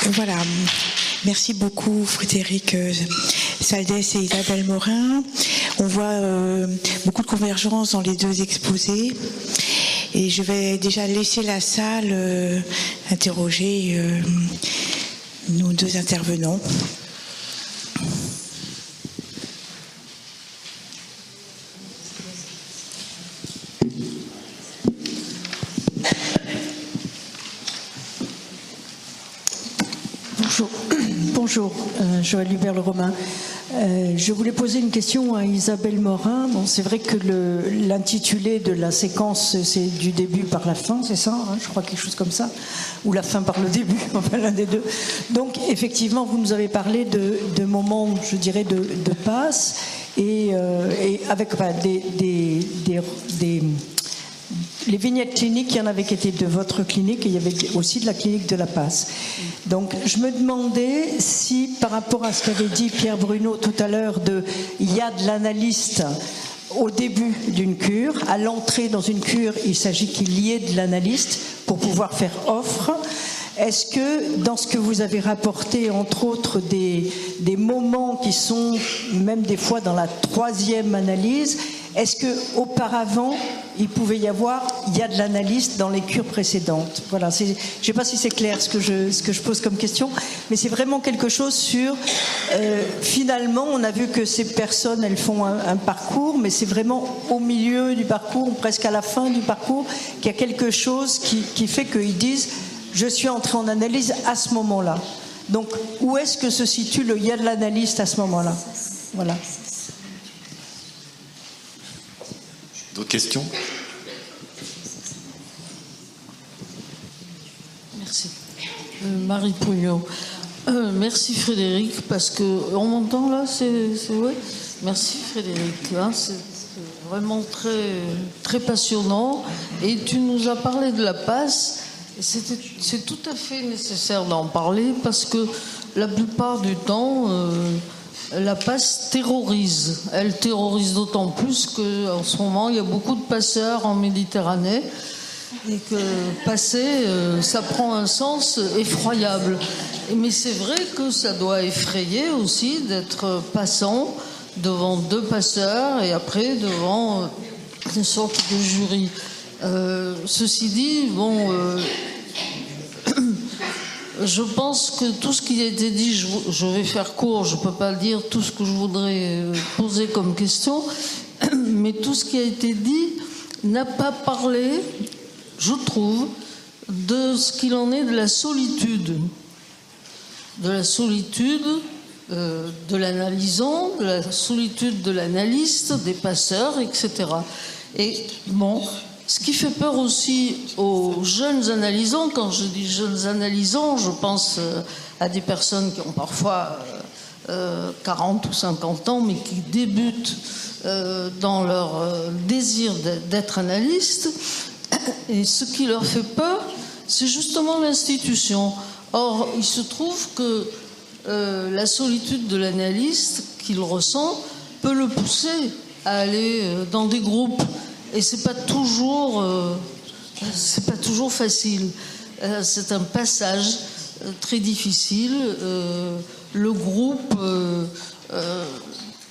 Voilà. Merci beaucoup Frédéric Saldès et Isabelle Morin. On voit beaucoup de convergence dans les deux exposés. Et je vais déjà laisser la salle interroger nos deux intervenants. Bonjour, Joëlle Hubert-Le-Romain. Je voulais poser une question à Isabelle Morin. Bon, c'est vrai que l'intitulé de la séquence, c'est du début par la fin, c'est ça, hein, je crois, quelque chose comme ça, ou la fin par le début, enfin l'un des deux. Donc, effectivement, vous nous avez parlé de moments, je dirais, de passe, et avec les vignettes cliniques, il y en avait qui étaient de votre clinique et il y avait aussi de la clinique de la Passe. Donc je me demandais si, par rapport à ce qu'avait dit Pierre Bruno tout à l'heure, il y a de l'analyste au début d'une cure, à l'entrée dans une cure, il s'agit qu'il y ait de l'analyste pour pouvoir faire offre. Est-ce que dans ce que vous avez rapporté, entre autres, des moments qui sont même des fois dans la troisième analyse, est-ce qu'auparavant, il y a de l'analyste dans les cures précédentes? Voilà, je ne sais pas si c'est clair ce que je pose comme question, mais c'est vraiment quelque chose sur... finalement, on a vu que ces personnes, elles font un parcours, mais c'est vraiment au milieu du parcours, ou presque à la fin du parcours, qu'il y a quelque chose qui fait qu'ils disent « je suis entré en analyse à ce moment-là ». Donc, où est-ce que se situe il y a de l'analyste à ce moment-là? Voilà. D'autres questions? Merci. Marie Pouillot. Merci Frédéric, parce que on m'entend là, c'est ouais. Merci Frédéric, hein, c'est vraiment très très passionnant. Et tu nous as parlé de la passe. C'est tout à fait nécessaire d'en parler parce que la plupart du temps. La passe terrorise. Elle terrorise d'autant plus qu'en ce moment, il y a beaucoup de passeurs en Méditerranée et que passer, ça prend un sens effroyable. Mais c'est vrai que ça doit effrayer aussi d'être passant devant deux passeurs et après devant une sorte de jury. Ceci dit, bon... je pense que tout ce qui a été dit, je vais faire court, je ne peux pas dire tout ce que je voudrais poser comme question, mais tout ce qui a été dit n'a pas parlé, je trouve, de ce qu'il en est de la solitude. De la solitude de l'analysant, de la solitude de l'analyste, des passeurs, etc. Et bon... Ce qui fait peur aussi aux jeunes analysants, quand je dis jeunes analysants, je pense à des personnes qui ont parfois 40 ou 50 ans, mais qui débutent dans leur désir d'être analystes. Et ce qui leur fait peur, c'est justement l'institution. Or, il se trouve que la solitude de l'analyste qu'il ressent peut le pousser à aller dans des groupes. Et c'est pas toujours facile. C'est un passage très difficile. Le groupe,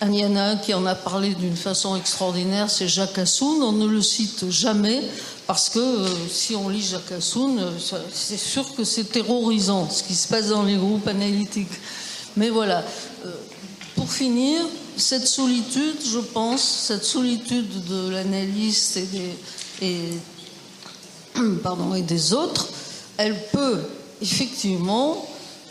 il y en a un qui en a parlé d'une façon extraordinaire, c'est Jacques Assoun. On ne le cite jamais parce que si on lit Jacques Assoun, c'est sûr que c'est terrorisant ce qui se passe dans les groupes analytiques. Mais voilà. Pour finir, cette solitude, je pense, cette solitude de l'analyste et des autres, elle peut effectivement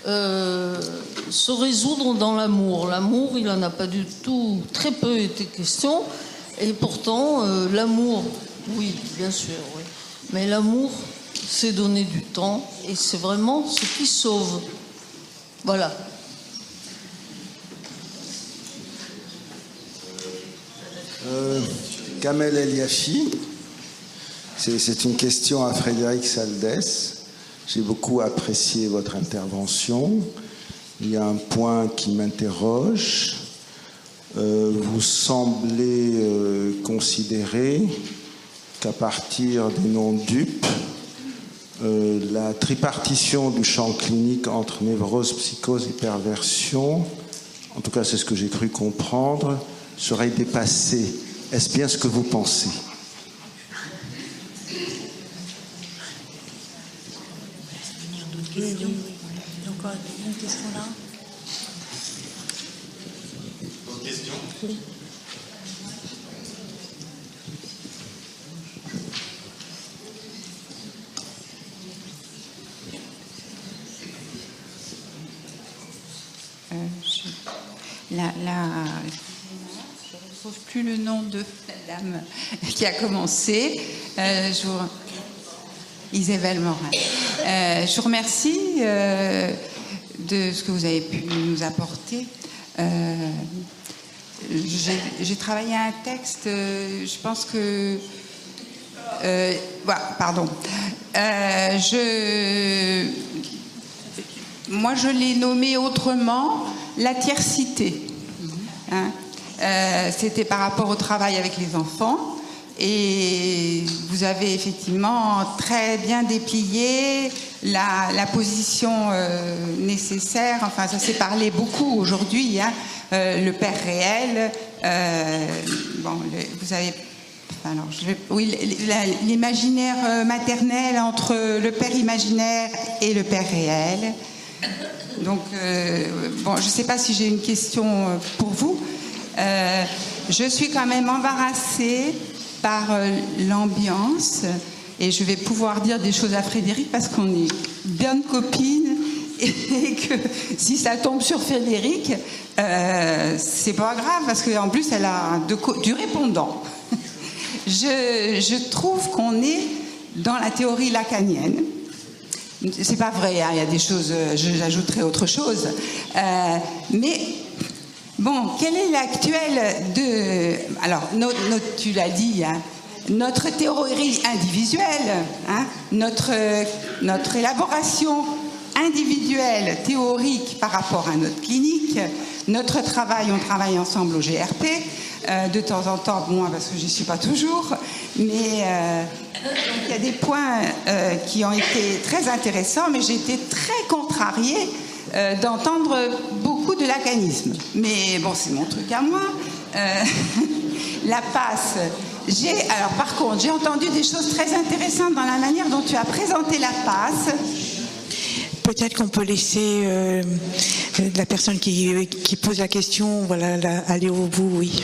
se résoudre dans l'amour. L'amour, il n'en a pas du tout, très peu été question, et pourtant, l'amour, oui, bien sûr, oui. Mais l'amour, c'est donner du temps, et c'est vraiment ce qui sauve. Voilà. Kamel Eliachi, c'est une question à Frédéric Saldès. J'ai beaucoup apprécié votre intervention. Il y a un point qui m'interroge. Vous semblez considérer qu'à partir des noms dupes, la tripartition du champ clinique entre névrose, psychose et perversion, en tout cas c'est ce que j'ai cru comprendre, serait dépassée. Est-ce bien ce que vous pensez ? Encore une question là. D'autres questions ? Oui. Je ne retrouve plus le nom de la dame qui a commencé. Isabelle Morin. Je vous remercie de ce que vous avez pu nous apporter. J'ai travaillé un texte, je pense que... voilà, pardon. Moi, je l'ai nommé autrement la tiercité. Hein? C'était par rapport au travail avec les enfants. Et vous avez effectivement très bien déplié la position nécessaire. Enfin, ça s'est parlé beaucoup aujourd'hui. Hein? Le père réel. Vous avez... Alors, oui, l'imaginaire maternel entre le père imaginaire et le père réel. Donc, je ne sais pas si j'ai une question pour vous. Je suis quand même embarrassée par l'ambiance et je vais pouvoir dire des choses à Frédéric parce qu'on est bien de copines et que si ça tombe sur Frédéric, c'est pas grave parce qu'en plus elle a du répondant. Je trouve qu'on est dans la théorie lacanienne. C'est pas vrai, hein, il y a des choses, j'ajouterai autre chose. Mais bon, quelle est l'actuelle de... Alors, tu l'as dit, hein, notre théorie individuelle, hein, notre élaboration individuelle, théorique par rapport à notre clinique, notre travail, on travaille ensemble au GRP, de temps en temps, moi parce que je n'y suis pas toujours, mais il y a des points qui ont été très intéressants, mais j'ai été très contrariée d'entendre beaucoup de lacanisme. Mais bon, c'est mon truc à moi. La passe. Alors par contre, j'ai entendu des choses très intéressantes dans la manière dont tu as présenté la passe. Peut-être qu'on peut laisser la personne qui pose la question, voilà, aller au bout, oui.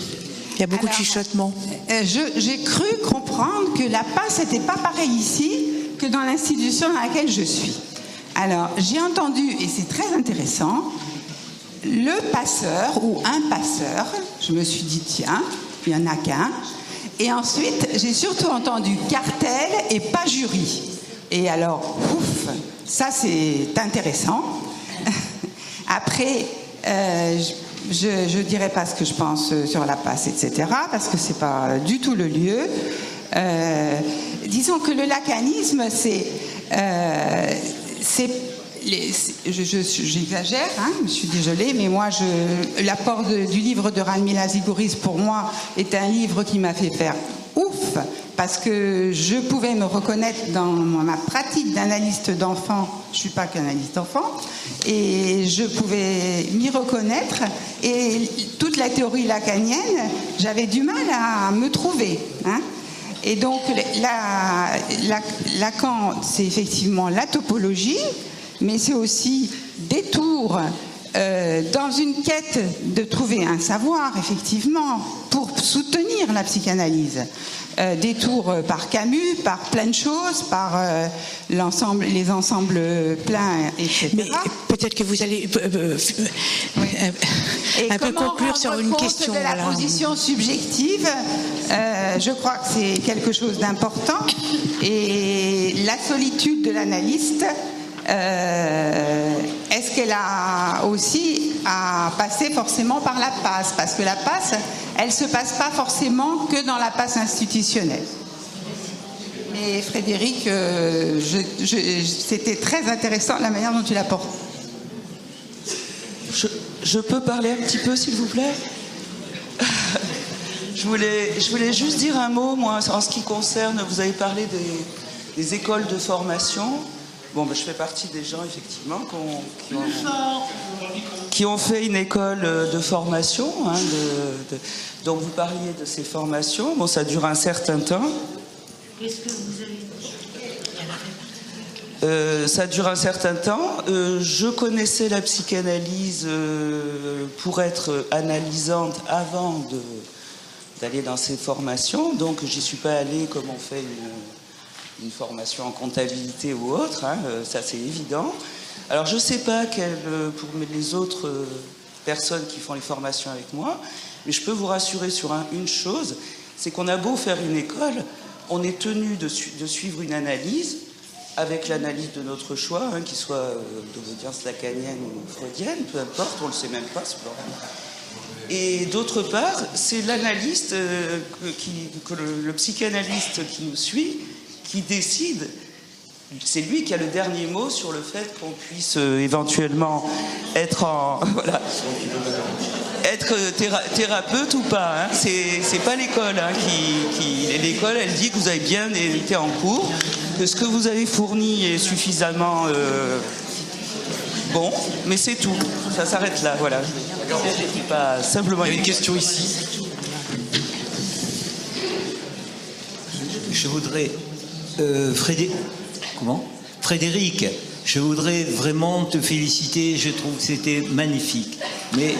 Il y a beaucoup de chuchotements. J'ai cru comprendre que la passe n'était pas pareil ici que dans l'institution dans laquelle je suis. Alors, j'ai entendu, et c'est très intéressant, le passeur ou un passeur. Je me suis dit, tiens, il n'y en a qu'un. Et ensuite, j'ai surtout entendu cartel et pas jury. Et alors, ouf, ça c'est intéressant. Après, je ne dirai pas ce que je pense sur la passe, etc., parce que ce n'est pas du tout le lieu. Disons que le lacanisme, j'exagère, hein, je suis désolée, mais moi, l'apport du livre de Radmila Zigouris, pour moi, est un livre qui m'a fait faire ouf, parce que je pouvais me reconnaître dans ma pratique d'analyste d'enfants. Je ne suis pas qu'analyste d'enfants, et je pouvais m'y reconnaître, et toute la théorie lacanienne, j'avais du mal à me trouver, hein. Et donc, Lacan, c'est effectivement la topologie, mais c'est aussi des tours dans une quête de trouver un savoir, effectivement, pour soutenir la psychanalyse. Des tours par Camus, par plein de choses, par les ensembles pleins, etc. Mais peut-être que vous allez un peu conclure sur une question. De la position subjective, je crois que c'est quelque chose d'important. Et la solitude de l'analyste, est-ce qu'elle a aussi à passer forcément par la passe? Parce que la passe, elle ne se passe pas forcément que dans la passe institutionnelle. Mais Frédéric, c'était très intéressant la manière dont tu l'apportes. Je peux parler un petit peu, s'il vous plaît? Je voulais juste dire un mot, moi, en ce qui concerne, vous avez parlé des écoles de formation. Bon, je fais partie des gens, effectivement, qui ont fait une école de formation. Hein, donc, vous parliez de ces formations. Bon, ça dure un certain temps. Qu'est-ce que vous avez dit ? Ça dure un certain temps. Je connaissais la psychanalyse pour être analysante avant d'aller dans ces formations. Donc, j'y suis pas allée comme on fait une formation en comptabilité ou autre. Hein, ça, c'est évident. Alors, je sais pas pour les autres personnes qui font les formations avec moi, mais je peux vous rassurer sur une chose, c'est qu'on a beau faire une école, on est tenu de suivre une analyse avec l'analyse de notre choix, hein, qu'il soit de l'audience lacanienne ou freudienne, peu importe, on ne le sait même pas. Et d'autre part, c'est l'analyste, le psychanalyste qui nous suit, qui décide. C'est lui qui a le dernier mot sur le fait qu'on puisse éventuellement être être thérapeute ou pas. Hein. C'est pas l'école qui l'école, elle dit que vous avez bien été en cours, que ce que vous avez fourni est suffisamment bon, mais c'est tout. Ça s'arrête là, voilà. C'est pas simplement. Il y a une question ici. Je voudrais Frédéric, je voudrais vraiment te féliciter. Je trouve que c'était magnifique. Mais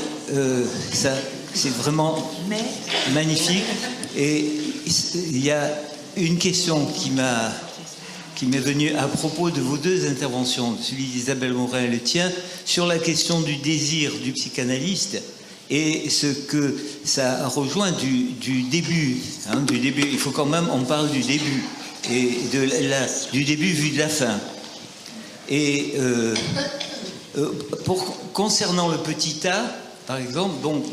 ça, c'est vraiment magnifique. Et il y a une question qui m'est venue à propos de vos deux interventions, celui d'Isabelle Morin et le tien, sur la question du désir du psychanalyste et ce que ça rejoint du début. Hein, du début. Il faut quand même, on parle du début et du début vu de la fin. Et concernant le petit A, par exemple, donc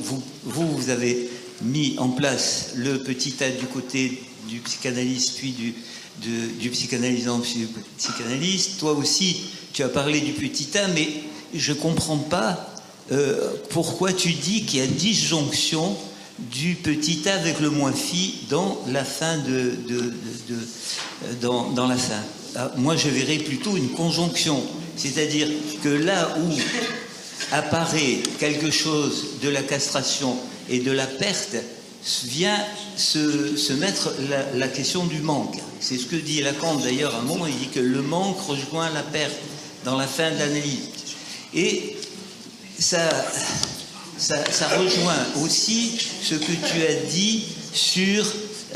vous avez mis en place le petit A du côté du psychanalyste, puis du psychanalysant, puis du psychanalyste. Toi aussi, tu as parlé du petit A, mais je ne comprends pas pourquoi tu dis qu'il y a disjonction du petit A avec le moins phi dans la fin dans la fin. Moi, je verrais plutôt une conjonction, c'est-à-dire que là où apparaît quelque chose de la castration et de la perte, vient se mettre la question du manque. C'est ce que dit Lacan d'ailleurs à un moment, il dit que le manque rejoint la perte dans la fin de l'analyse. Et ça rejoint aussi ce que tu as dit sur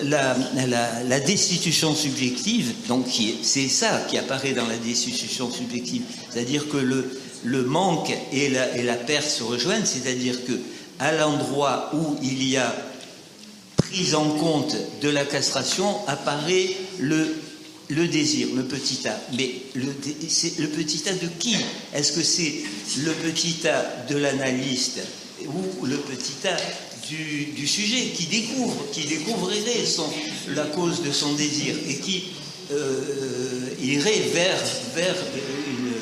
la destitution subjective, donc c'est ça qui apparaît dans la destitution subjective, c'est-à-dire que le manque et la perte se rejoignent, c'est-à-dire que à l'endroit où il y a prise en compte de la castration apparaît le désir, le petit A. Mais c'est le petit A de qui? Est-ce que c'est le petit A de l'analyste ou le petit A du sujet qui découvrirait la cause de son désir et qui irait vers une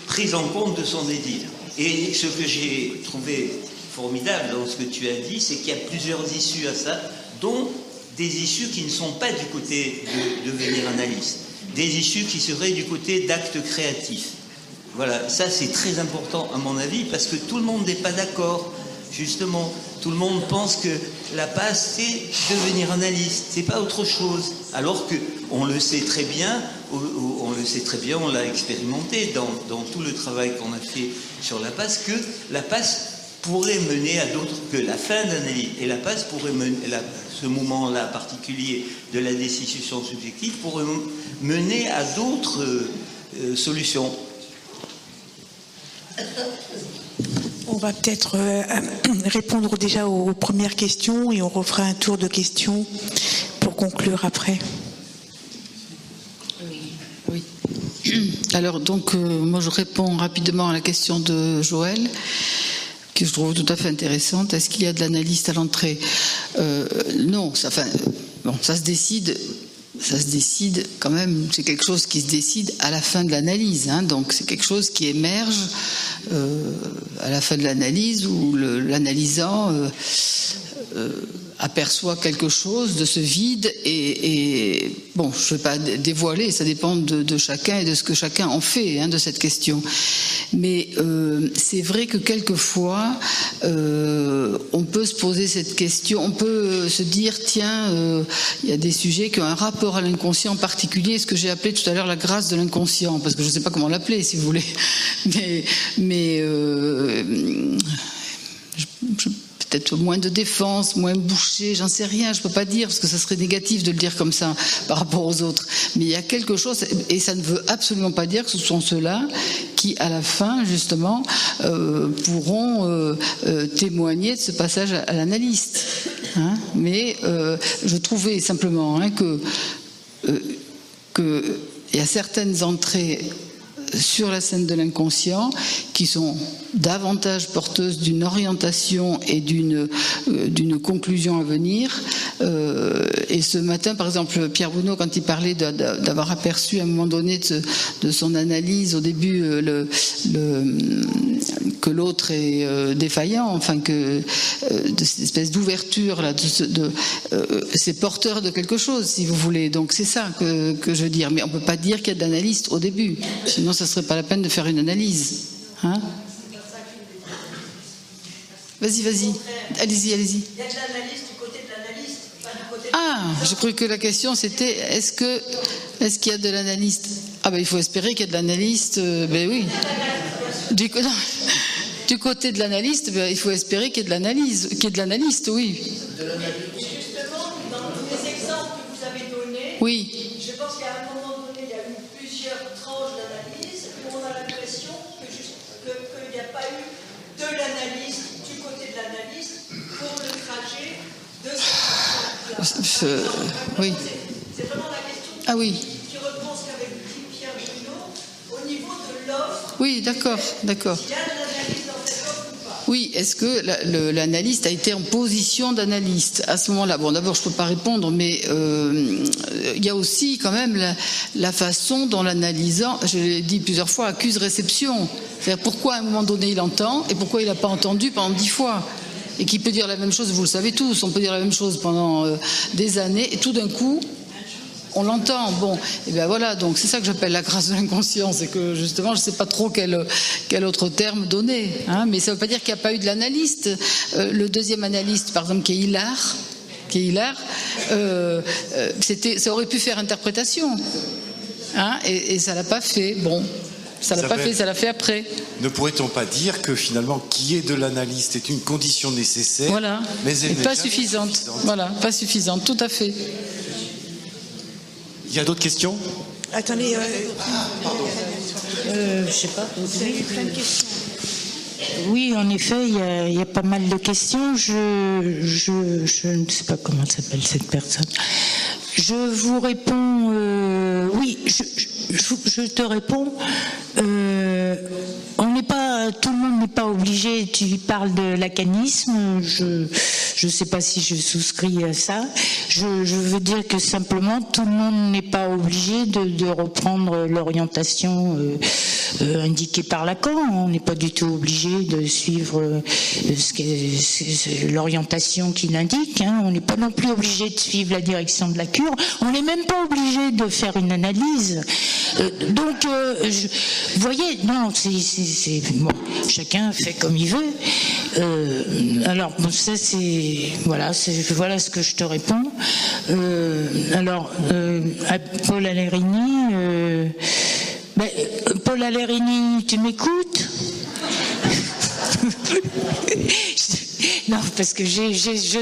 prise en compte de son désir? Et ce que j'ai trouvé formidable dans ce que tu as dit, c'est qu'il y a plusieurs issues à ça, dont des issues qui ne sont pas du côté de devenir analyste, des issues qui seraient du côté d'actes créatifs. Voilà, ça c'est très important à mon avis, parce que tout le monde n'est pas d'accord. Justement, tout le monde pense que la passe, c'est devenir analyste, c'est pas autre chose. Alors que on le sait très bien, on l'a expérimenté dans tout le travail qu'on a fait sur la passe, que la passe pourrait mener à d'autres que la fin d'analyse. Et la passe pourrait mener, ce moment-là particulier de la destitution subjective pourrait mener à d'autres solutions. On va peut-être répondre déjà aux premières questions et on refera un tour de questions pour conclure après. Oui. Alors donc, moi je réponds rapidement à la question de Joël, que je trouve tout à fait intéressante. Est-ce qu'il y a de l'analyste à l'entrée? Non, ça se décide. Ça se décide quand même, c'est quelque chose qui se décide à la fin de l'analyse. Hein, donc c'est quelque chose qui émerge à la fin de l'analyse où l'analysant aperçoit quelque chose de ce vide et bon, je ne vais pas dévoiler, ça dépend de chacun et de ce que chacun en fait de cette question. Mais c'est vrai que quelquefois, on peut se poser cette question, on peut se dire, tiens, il y a des sujets qui ont un rapport à l'inconscient particulier, ce que j'ai appelé tout à l'heure la grâce de l'inconscient, parce que je ne sais pas comment l'appeler, si vous voulez. Mais peut-être moins de défense, moins bouché, j'en sais rien, je peux pas dire, parce que ça serait négatif de le dire comme ça par rapport aux autres. Mais il y a quelque chose, et ça ne veut absolument pas dire que ce sont ceux-là qui, à la fin, justement, pourront témoigner de ce passage à l'analyste. Mais je trouvais simplement que il y a certaines entrées sur la scène de l'inconscient qui sont davantage porteuses d'une orientation et d'une conclusion à venir. Et ce matin, par exemple, Pierre Bruno, quand il parlait d'avoir aperçu à un moment donné de son analyse au début que l'autre est défaillant, enfin de cette espèce d'ouverture là, c'est porteur de quelque chose, si vous voulez. Donc c'est ça que je veux dire. Mais on peut pas dire qu'il y a de l'analyste au début, sinon ça serait pas la peine de faire une analyse. Vas-y, allez-y. Il y a de l'analyste du côté de l'analyste, pas du côté de l'analyste. Je croyais que la question c'était est-ce qu'il y a de l'analyste? Il faut espérer qu'il y a de l'analyste. Oui. Du côté de l'analyste, il faut espérer qu'il y ait de l'analyse, qu'il y ait de l'analyste, oui. Justement, dans tous les exemples que vous avez donnés, oui. Je pense qu'à un moment donné, il y a eu plusieurs tranches d'analyse où on a l'impression qu'il n'y a pas eu de l'analyste, du côté de l'analyste, pour le trajet de cette façon-là. Oui. C'est vraiment la question qui reprend ce qu'avait dit Pierre Bruno au niveau de l'offre. Oui, d'accord. Il y a de l'analyse dans cette offre ou pas? Oui, est-ce que l'analyste a été en position d'analyste à ce moment-là? Bon, d'abord, je ne peux pas répondre, mais il y a aussi quand même la façon dont l'analysant, je l'ai dit plusieurs fois, accuse réception. C'est-à-dire pourquoi à un moment donné il entend et pourquoi il n'a pas entendu pendant 10 fois. Et qui peut dire la même chose, vous le savez tous, on peut dire la même chose pendant des années et tout d'un coup, on l'entend. Bon, et bien voilà, donc c'est ça que j'appelle la grâce de l'inconscient, c'est que justement, je ne sais pas trop quel autre terme donner, mais ça ne veut pas dire qu'il n'y a pas eu de l'analyste. Le deuxième analyste, par exemple, qui est Hilaire, ça aurait pu faire interprétation, et ça l'a pas fait. Bon, ça l'a pas fait, ça l'a fait après. Ne pourrait-on pas dire que finalement, qu'il y ait de l'analyste est une condition nécessaire, voilà, mais elle n'est pas suffisante. Voilà, pas suffisante, tout à fait. Il y a d'autres questions? Attendez, je sais pas. Vous avez plein de questions. Oui, en effet, il y a pas mal de questions. Je ne sais pas comment s'appelle cette personne. Je vous réponds. Oui, je te réponds. Tout le monde n'est pas obligé. Tu parles de lacanisme. Je ne sais pas si je souscris à ça. Je veux dire que simplement, tout le monde n'est pas obligé de reprendre l'orientation indiquée par Lacan. On n'est pas du tout obligé de suivre l'orientation qu'il indique. On n'est pas non plus obligé de suivre la direction de la cure. On n'est même pas obligé de faire une analyse. Donc, vous voyez, non, bon, chacun fait comme il veut. Alors, bon, ça c'est voilà ce que je te réponds. Alors, à Paul Allerini, Paul Allerini, tu m'écoutes? Non, parce que je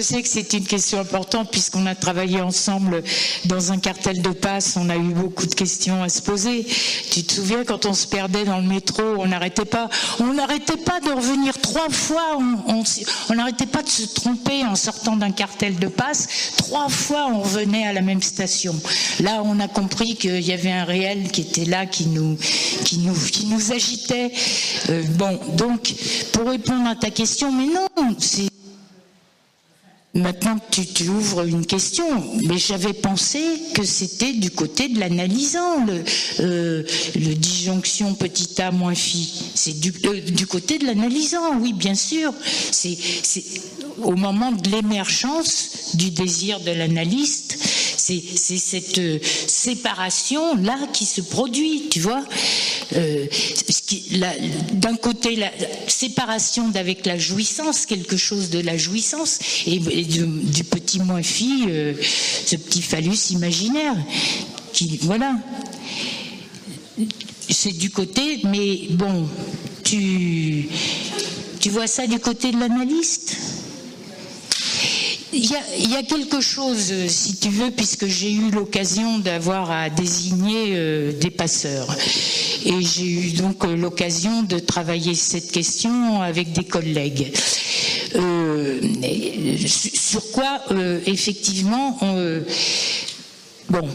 sais que c'est une question importante puisqu'on a travaillé ensemble dans un cartel de passe, on a eu beaucoup de questions à se poser. Tu te souviens quand on se perdait dans le métro, on n'arrêtait pas de revenir 3 fois, on n'arrêtait pas de se tromper en sortant d'un cartel de passe. 3 fois on revenait à la même station. Là on a compris qu'il y avait un réel qui était là, qui nous agitait. Bon, donc pour répondre à ta question, mais non, maintenant tu ouvres une question, mais j'avais pensé que c'était du côté de l'analysant, le disjonction petit a moins phi. C'est du côté de l'analysant, oui, bien sûr. C'est au moment de l'émergence du désir de l'analyste, c'est cette séparation-là qui se produit, tu vois. D'un côté, la séparation d'avec la jouissance, quelque chose de la jouissance, et du petit moins phi, ce petit phallus imaginaire, qui, voilà. C'est du côté, mais bon, tu vois ça du côté de l'analyste ? Il y a quelque chose, si tu veux, puisque j'ai eu l'occasion d'avoir à désigner des passeurs. Et j'ai eu donc l'occasion de travailler cette question avec des collègues. Sur quoi, effectivement, bon,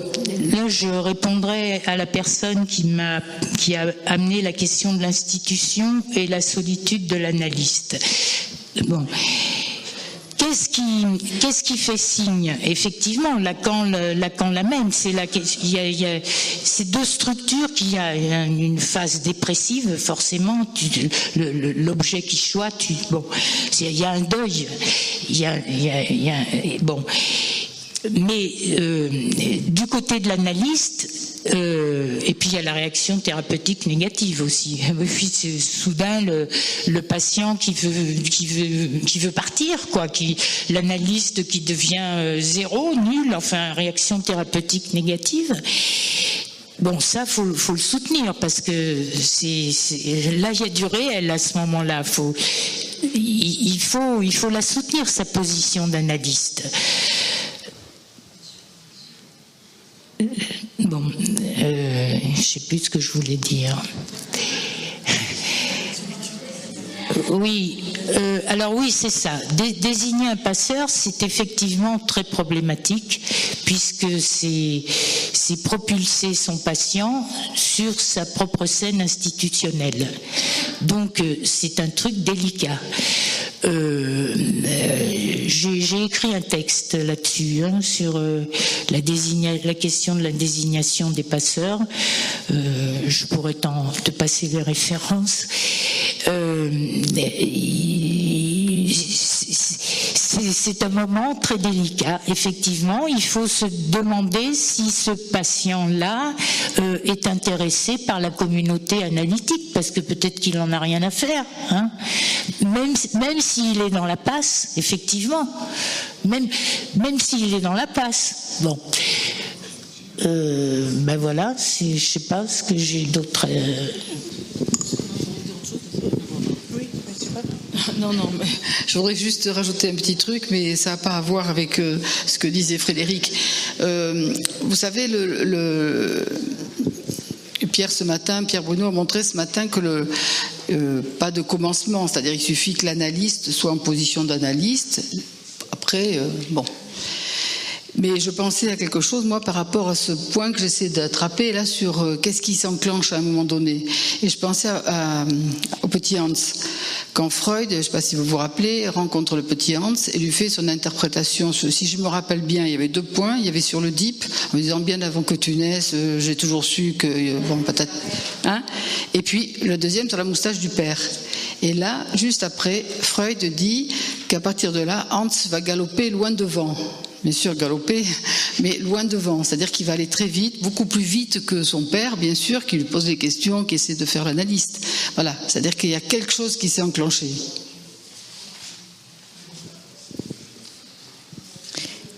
là je répondrai à la personne qui a amené la question de l'institution et la solitude de l'analyste. Bon. Qu'est-ce qui fait signe? Effectivement, Lacan l'amène. Il y a ces deux structures qui a une phase dépressive, forcément. L'objet qui choisit, bon, il y a un deuil. Bon. Mais du côté de l'analyste, et puis il y a la réaction thérapeutique négative aussi. C'est soudain le patient qui veut partir, quoi, l'analyste qui devient zéro, nul, enfin réaction thérapeutique négative. Bon, ça faut le soutenir parce que là il y a du réel à ce moment-là. Il faut la soutenir, sa position d'analyste. Bon, je ne sais plus ce que je voulais dire. Oui, alors oui, c'est ça. Désigner un passeur, c'est effectivement très problématique puisque c'est propulser son patient sur sa propre scène institutionnelle. Donc c'est un truc délicat. J'ai écrit un texte là-dessus, sur la question de la désignation des passeurs. Je pourrais te passer les références. C'est un moment très délicat. Effectivement, il faut se demander si ce patient-là est intéressé par la communauté analytique, parce que peut-être qu'il n'en a rien à faire. Hein. Même s'il est dans la passe, effectivement. Même s'il est dans la passe. Bon. Ben voilà, je ne sais pas ce que j'ai d'autre... Non, mais je voudrais juste rajouter un petit truc, mais ça n'a pas à voir avec ce que disait Frédéric. Vous savez, Pierre Bruno a montré ce matin que pas de commencement, c'est-à-dire il suffit que l'analyste soit en position d'analyste. Après, bon. Mais je pensais à quelque chose, moi, par rapport à ce point que j'essaie d'attraper là sur qu'est-ce qui s'enclenche à un moment donné. Et je pensais au petit Hans. Quand Freud, je ne sais pas si vous vous rappelez, rencontre le petit Hans et lui fait son interprétation. Si je me rappelle bien, il y avait 2 points. Il y avait sur l'Oedipe, en disant bien avant que tu naisses, j'ai toujours su que... Bon, patate. Hein, et puis le deuxième sur la moustache du père. Et là, juste après, Freud dit qu'à partir de là, Hans va galoper loin devant. Bien sûr, galoper, mais loin devant. C'est-à-dire qu'il va aller très vite, beaucoup plus vite que son père, bien sûr, qui lui pose des questions, qui essaie de faire l'analyste. Voilà, c'est-à-dire qu'il y a quelque chose qui s'est enclenché.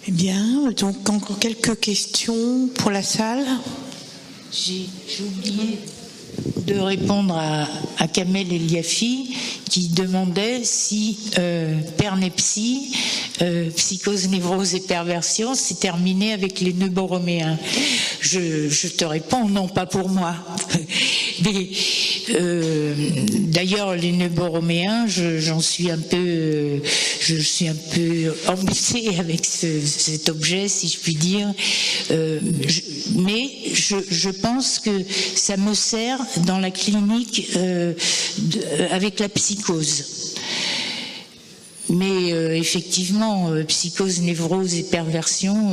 Eh bien, donc encore quelques questions pour la salle. J'ai oublié de répondre à Kamel Eliafi qui demandait si pernepsie, psychose, névrose et perversion, c'est terminé avec les nœuds borroméens. Je te réponds non, pas pour moi. Mais d'ailleurs, les nœuds borroméens, je suis un peu embêtée avec cet objet, si je puis dire. Mais je pense que ça me sert dans la clinique avec la psychose. Mais effectivement, psychose, névrose et perversion,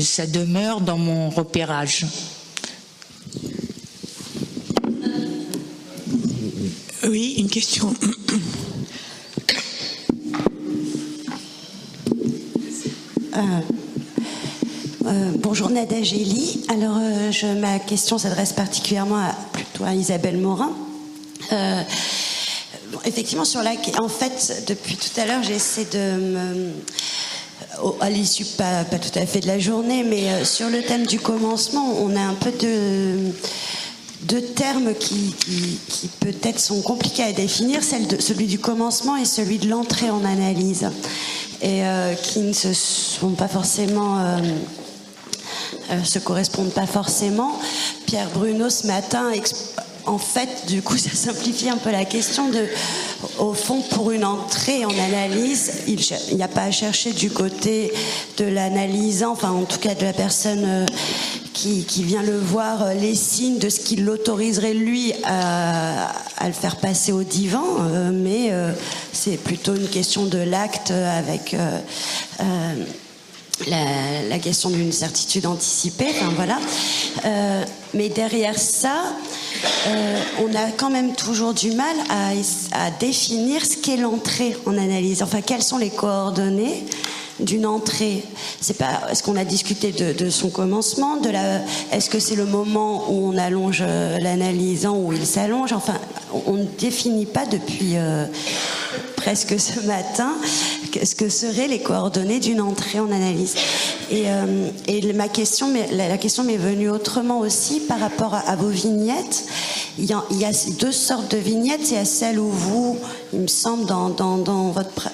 ça demeure dans mon repérage. Oui, une question. Bonjour Nada Gély. Alors ma question s'adresse particulièrement plutôt à Isabelle Morin. Effectivement, en fait, depuis tout à l'heure, j'essaie de à l'issue, pas tout à fait de la journée, mais sur le thème du commencement, on a un peu de termes qui peut-être sont compliqués à définir, celui du commencement et celui de l'entrée en analyse, et qui ne se correspondent pas forcément. Pierre Bruno ce matin, en fait, du coup, ça simplifie un peu la question au fond, pour une entrée en analyse, il n'y a pas à chercher du côté de l'analysant, enfin, en tout cas de la personne qui vient le voir, les signes de ce qui l'autoriserait, lui, à le faire passer au divan, mais c'est plutôt une question de l'acte avec la question d'une certitude anticipée, enfin voilà. Mais derrière ça, on a quand même toujours du mal à définir ce qu'est l'entrée en analyse. Enfin, quelles sont les coordonnées d'une entrée? Est-ce qu'on a discuté de son commencement, est-ce que c'est le moment où on allonge l'analysant, où il s'allonge? Enfin, on ne définit pas depuis presque ce matin ce que seraient les coordonnées d'une entrée en analyse. Et la question m'est venue autrement aussi par rapport à vos vignettes. Il y a deux sortes de vignettes. Il y a celle où vous, il me semble, dans votre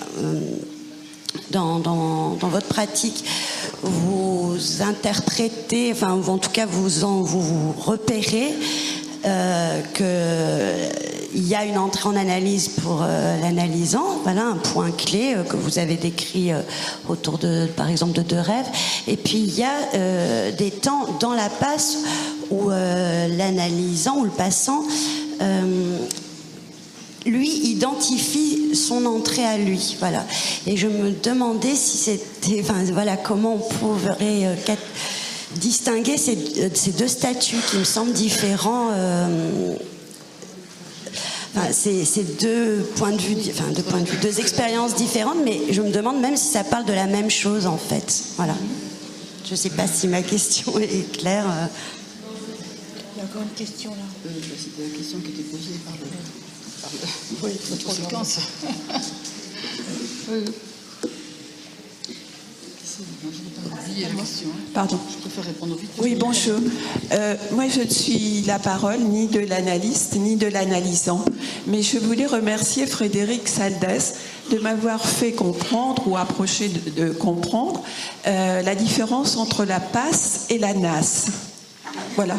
pratique, vous interprétez, enfin, ou en tout cas vous repérez qu'il y a une entrée en analyse pour l'analysant, voilà un point clé que vous avez décrit autour par exemple de deux rêves. Et puis il y a des temps dans la passe où l'analysant ou le passant lui identifie son entrée à lui, voilà. Et je me demandais si c'était, enfin voilà, comment on pourrait distinguer ces deux statuts qui me semblent différents. C'est deux points de vue, deux expériences différentes, mais je me demande même si ça parle de la même chose en fait. Voilà. Je ne sais pas si ma question est claire. Il y a encore une question là. C'était la question qui était posée par le oui, conséquence. Pardon. Je préfère répondre vite. Oui, bonjour. Moi, je ne suis la parole ni de l'analyste ni de l'analysant, mais je voulais remercier Frédéric Saldès de m'avoir fait comprendre ou approcher de comprendre la différence entre la passe et la nasse. Voilà.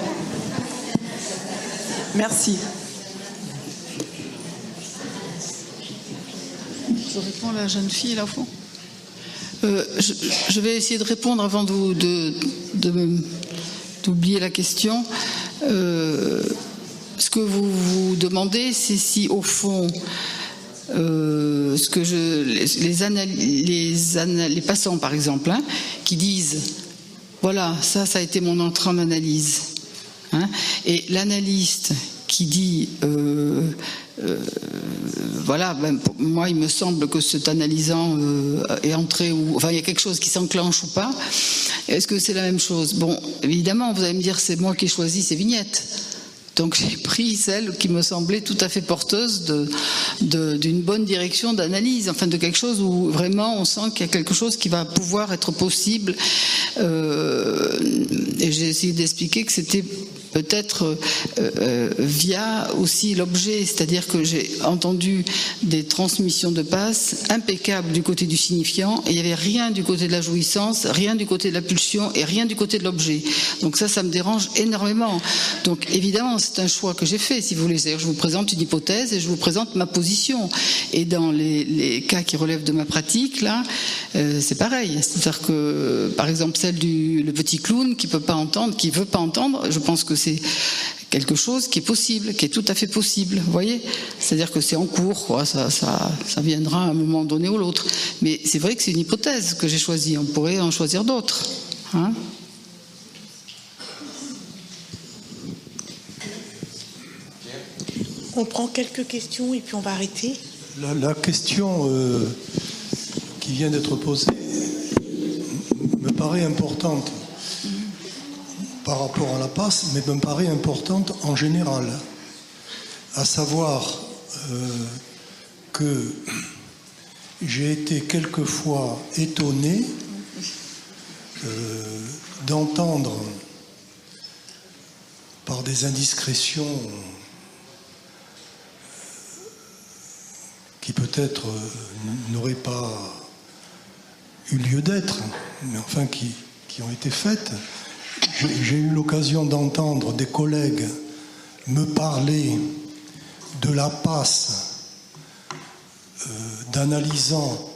Merci. Je réponds à la jeune fille là au fond. Je vais essayer de répondre avant d'oublier la question. Ce que vous vous demandez, c'est si au fond, les passants par exemple, qui disent voilà, ça a été mon entrée en analyse, et l'analyste qui dit voilà, moi il me semble que cet analysant est entré, ou enfin il y a quelque chose qui s'enclenche ou pas. Est-ce que c'est la même chose? Bon, évidemment, vous allez me dire c'est moi qui ai choisi ces vignettes. Donc j'ai pris celle qui me semblait tout à fait porteuse d'une bonne direction d'analyse, enfin de quelque chose où vraiment on sent qu'il y a quelque chose qui va pouvoir être possible. Et j'ai essayé d'expliquer que c'était peut-être via aussi l'objet, c'est-à-dire que j'ai entendu des transmissions de passe impeccables du côté du signifiant, et il n'y avait rien du côté de la jouissance, rien du côté de la pulsion et rien du côté de l'objet. Donc ça me dérange énormément. Donc évidemment, c'est un choix que j'ai fait, si vous voulez. C'est-à-dire, je vous présente une hypothèse et je vous présente ma position. Et dans les cas qui relèvent de ma pratique, là, c'est pareil. C'est-à-dire que, par exemple, le petit clown qui peut pas entendre, qui veut pas entendre, je pense que c'est quelque chose qui est possible, qui est tout à fait possible, vous voyez? C'est-à-dire que c'est en cours, quoi. Ça viendra à un moment donné ou l'autre. Mais c'est vrai que c'est une hypothèse que j'ai choisie, on pourrait en choisir d'autres. Hein? On prend quelques questions et puis on va arrêter. La question qui vient d'être posée me paraît importante par rapport à la passe, mais me paraît importante en général. À savoir que j'ai été quelquefois étonné d'entendre par des indiscrétions qui peut-être n'auraient pas eu lieu d'être, mais enfin qui ont été faites. J'ai eu l'occasion d'entendre des collègues me parler de la passe d'analysant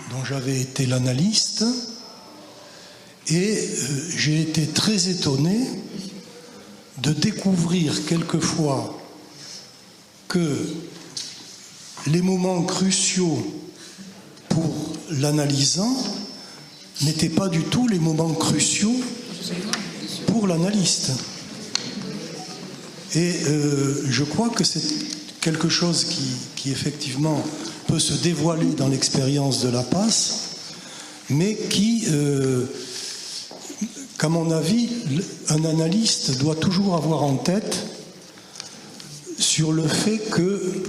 dont j'avais été l'analyste, et j'ai été très étonné de découvrir quelquefois que les moments cruciaux pour l'analysant n'étaient pas du tout les moments cruciaux pour l'analyste. Et je crois que c'est quelque chose qui effectivement peut se dévoiler dans l'expérience de la passe, mais qui, qu'à mon avis, un analyste doit toujours avoir en tête sur le fait que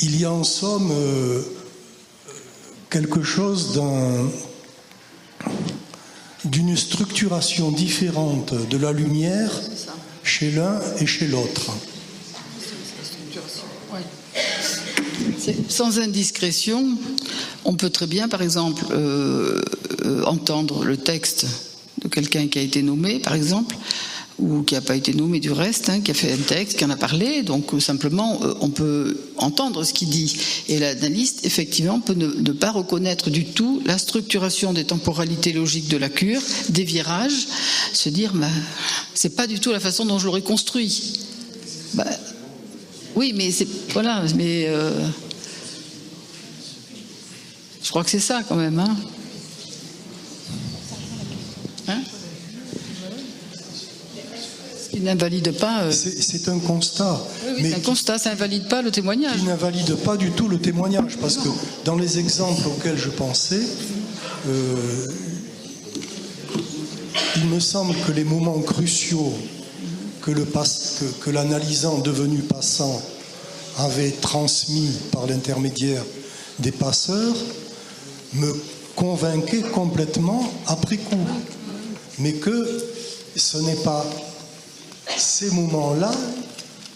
il y a en somme quelque chose d'une structuration différente de la lumière chez l'un et chez l'autre. Sans indiscrétion, on peut très bien, par exemple, entendre le texte de quelqu'un qui a été nommé, par exemple, ou qui n'a pas été nommé du reste, qui a fait un texte, qui en a parlé, donc simplement on peut entendre ce qu'il dit. Et l'analyste, effectivement, peut ne pas reconnaître du tout la structuration des temporalités logiques de la cure, des virages, se dire, c'est pas du tout la façon dont je l'aurais construit. Oui, mais c'est... Voilà, mais... je crois que c'est ça, quand même, hein. Il n'invalide pas... C'est un constat. Oui, c'est un constat, ça n'invalide pas le témoignage. Il n'invalide pas du tout le témoignage, parce que dans les exemples auxquels je pensais, il me semble que les moments cruciaux que l'analysant devenu passant avait transmis par l'intermédiaire des passeurs me convainquaient complètement après coup. Mais que ce n'est pas ces moments-là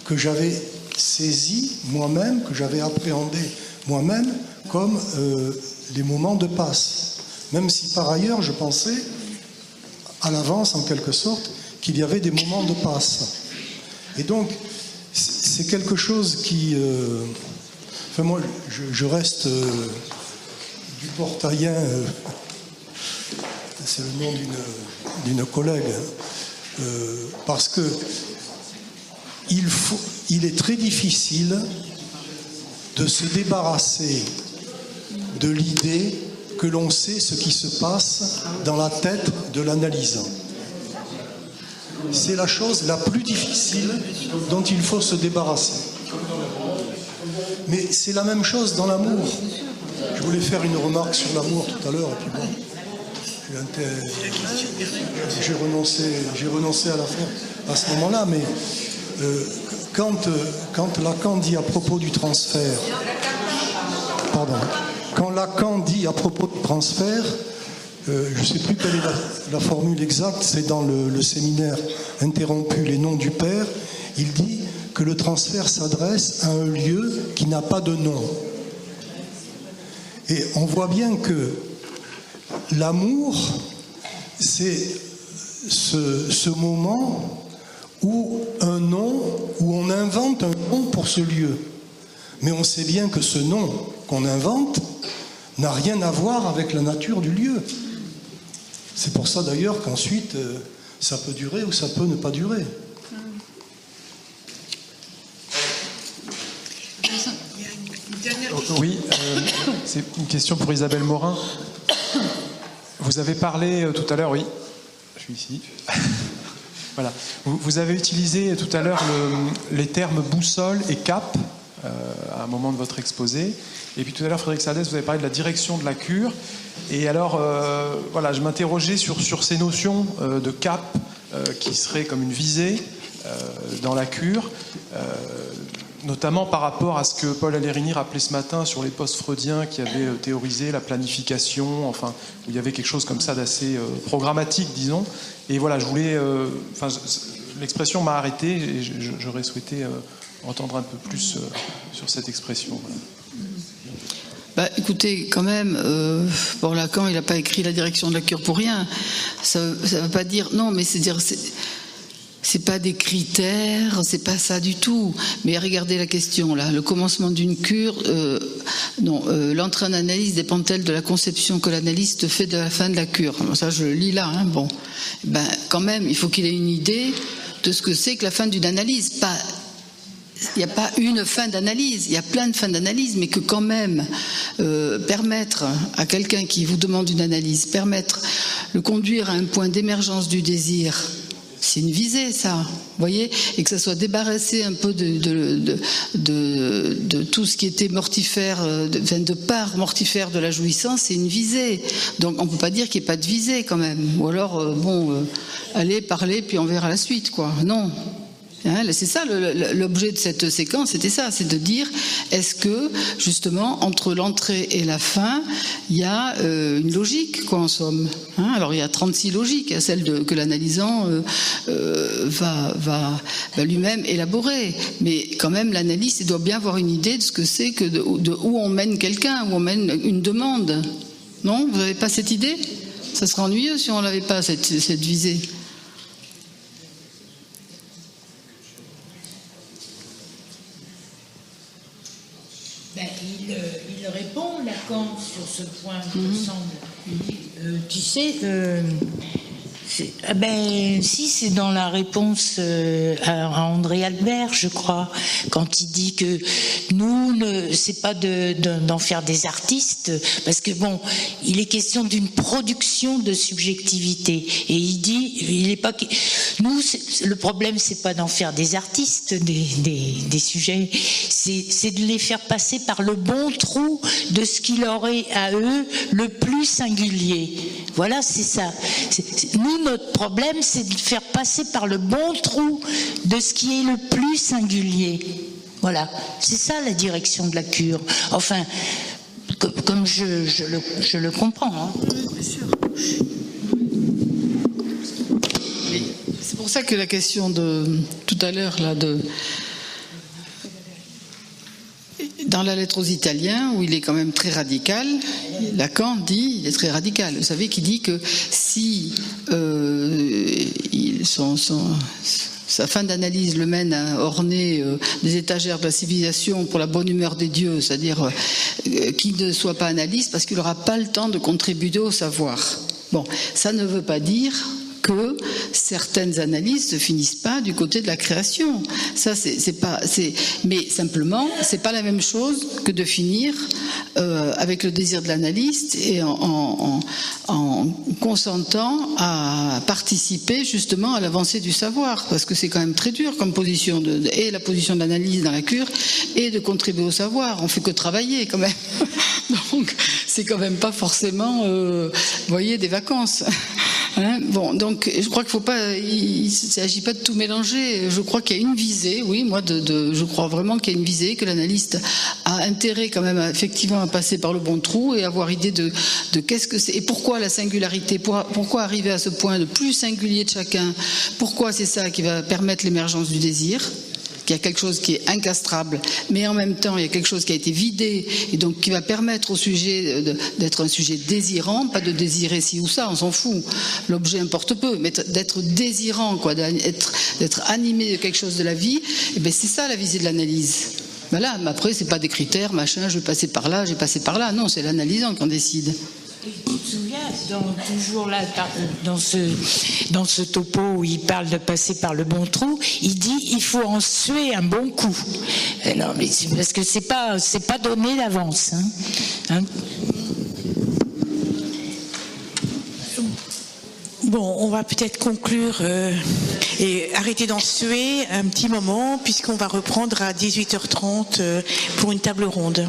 que j'avais saisis moi-même, que j'avais appréhendé moi-même comme les moments de passe. Même si par ailleurs je pensais à l'avance en quelque sorte qu'il y avait des moments de passe. Et donc c'est quelque chose qui... enfin moi je reste du portaillien, c'est le nom d'une collègue, parce que il est très difficile de se débarrasser de l'idée que l'on sait ce qui se passe dans la tête de l'analysant. C'est la chose la plus difficile dont il faut se débarrasser. Mais c'est la même chose dans l'amour. Je voulais faire une remarque sur l'amour tout à l'heure, et puis bon, j'ai renoncé à la faire à ce moment-là, mais quand Lacan dit à propos du transfert, quand Lacan dit à propos du transfert, je ne sais plus quelle est la formule exacte, c'est dans le séminaire interrompu Les noms du Père, il dit que le transfert s'adresse à un lieu qui n'a pas de nom. Et on voit bien que l'amour, c'est ce moment où on invente un nom pour ce lieu. Mais on sait bien que ce nom qu'on invente n'a rien à voir avec la nature du lieu. C'est pour ça d'ailleurs qu'ensuite, ça peut durer ou ça peut ne pas durer. Oui, c'est une question pour Isabelle Morin. Vous avez parlé tout à l'heure, oui, je suis ici. Voilà. Vous avez utilisé tout à l'heure les termes boussole et cap à un moment de votre exposé. Et puis tout à l'heure, Frédéric Saldès, vous avez parlé de la direction de la cure. Et alors, voilà, je m'interrogeais sur ces notions de cap qui seraient comme une visée dans la cure, notamment par rapport à ce que Paul Allérini rappelait ce matin sur les post-freudiens qui avaient théorisé la planification, enfin, où il y avait quelque chose comme ça d'assez programmatique, disons. Et voilà, je voulais... l'expression m'a arrêté et j'aurais souhaité entendre un peu plus sur cette expression. Voilà. Bah, écoutez, quand même, Lacan, il n'a pas écrit la direction de la cure pour rien. Ça ne veut pas dire... Non, mais c'est dire... C'est pas des critères, c'est pas ça du tout. Mais regardez la question là, le commencement d'une cure, l'entrée en analyse dépend-elle de la conception que l'analyste fait de la fin de la cure? Ça, je le lis là. Hein, bon, ben quand même, il faut qu'il ait une idée de ce que c'est que la fin d'une analyse. Pas, il n'y a pas une fin d'analyse, il y a plein de fins d'analyse, mais que quand même permettre à quelqu'un qui vous demande une analyse, le conduire à un point d'émergence du désir. C'est une visée, ça, vous voyez, et que ça soit débarrassé un peu de tout ce qui était mortifère, de part mortifère de la jouissance, c'est une visée. Donc on ne peut pas dire qu'il n'y ait pas de visée quand même. Ou alors, allez, parler, puis on verra la suite, quoi. Non. Hein, c'est ça l'objet de cette séquence, c'était ça, c'est de dire est-ce que justement entre l'entrée et la fin il y a une logique, quoi, en somme. Hein, alors il y a 36 logiques, celle que l'analysant va lui-même élaborer, mais quand même l'analyste il doit bien avoir une idée de ce que c'est que de où on mène quelqu'un, où on mène une demande. Non, vous n'avez pas cette idée? Ça serait ennuyeux si on n'avait pas cette visée. Il répond, Lacan, sur ce point, il me semble. Tu sais, si c'est dans la réponse à André Albert, je crois, quand il dit que nous, c'est pas d'en faire des artistes, parce que bon, il est question d'une production de subjectivité, et il dit, il est pas, nous, le problème, c'est pas d'en faire des artistes, des sujets, c'est de les faire passer par le bon trou de ce qui leur est à eux le plus singulier. Voilà, c'est ça. Nous, notre problème, c'est de faire passer par le bon trou de ce qui est le plus singulier. Voilà, c'est ça la direction de la cure. Enfin, comme je le comprends. Hein. Bien sûr. C'est pour ça que la question de tout à l'heure, là, dans la lettre aux Italiens, où il est quand même très radical, Lacan dit, il est très radical. Vous savez qu'il dit que si sa fin d'analyse le mène à orner des étagères de la civilisation pour la bonne humeur des dieux, c'est-à-dire qu'il ne soit pas analyste parce qu'il n'aura pas le temps de contribuer au savoir. Bon, ça ne veut pas dire que certaines analyses ne finissent pas du côté de la création. Ça, mais simplement, c'est pas la même chose que de finir avec le désir de l'analyste et en consentant à participer justement à l'avancée du savoir, parce que c'est quand même très dur comme position, et la position de l'analyse dans la cure, et de contribuer au savoir. On fait que travailler quand même. Donc, c'est quand même pas forcément, vous voyez, des vacances. Hein, bon, donc je crois qu'il faut pas, il ne s'agit pas de tout mélanger. Je crois qu'il y a une visée, oui, moi, je crois vraiment qu'il y a une visée, que l'analyste a intérêt quand même effectivement à passer par le bon trou et avoir idée de qu'est-ce que c'est et pourquoi la singularité, pourquoi arriver à ce point le plus singulier de chacun, pourquoi c'est ça qui va permettre l'émergence du désir. Qu'il y a quelque chose qui est incastrable, mais en même temps, il y a quelque chose qui a été vidé, et donc qui va permettre au sujet d'être un sujet désirant, pas de désirer ci ou ça, on s'en fout. L'objet importe peu, mais d'être désirant, quoi, d'être animé de quelque chose de la vie, et bien c'est ça la visée de l'analyse. Voilà, mais après, c'est pas des critères, machin, je vais passer par là, j'ai passé par là. Non, c'est l'analysant qui en décide. Tu te souviens, toujours là, dans ce topo où il parle de passer par le bon trou, il dit il faut en suer un bon coup. Non, mais c'est parce que c'est pas donné d'avance. Hein. Bon, on va peut-être conclure et arrêter d'en suer un petit moment, puisqu'on va reprendre à 18h30 pour une table ronde.